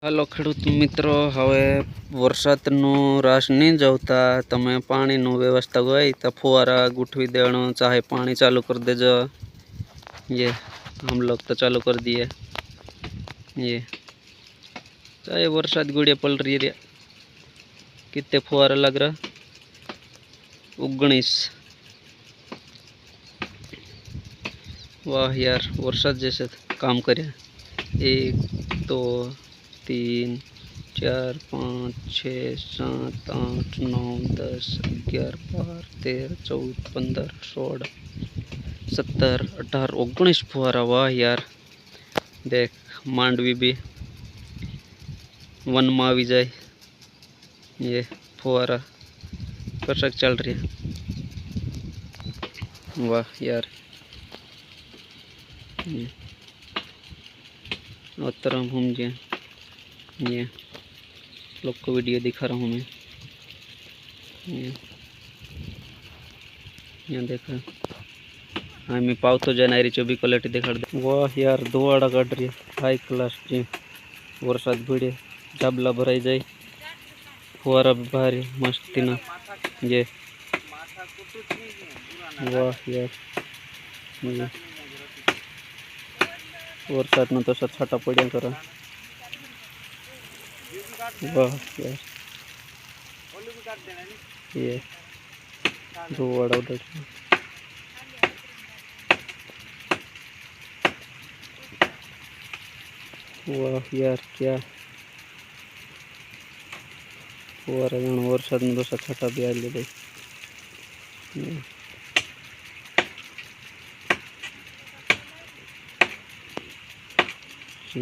Hello खेडूत मित्रों, हवे वरसादनु रास नहीं जावता तमे पानीनु व्यवस्था होय तो फुवारा गुठवी देनो चाहे पानी चालू कर देजो। ये हम लोग तो चालू कर दिए। ये चाहे वरसाद गुड़िया पल रही है। कितने फुवारा लग रहा? 19। वाह यार, वरसाद जैसे काम करे। 1 2 3 4 5 6 7 8 9 10 11 12 13 14 15 16 17 18 19 फुवारा। वाह यार, देख मांडवी भी वन में આવી जाए। ये फुवारा कसक चल रही है। वाह यार, उत्तर हम जी ये लोग को वीडियो दिखा रहा हूँ मैं। ये देखा, हाँ मैं पाव तो जाना रही 24 क्वालिटी दिखा दे। वाह यार, धुआड़ा काट रही है हाई क्लास जी। वरसाद भिड़े जाबला भराई जाए, फुवारा भी बाहर मस्ती ना। ये वाह यार, ये वरसाद में तो सब छाटा पड़ा करा। वाह यार, ये धुआड़ा उधर। वाह यार, क्या फुवारा वरसाद में तो सब छाटा भी आ ले। जी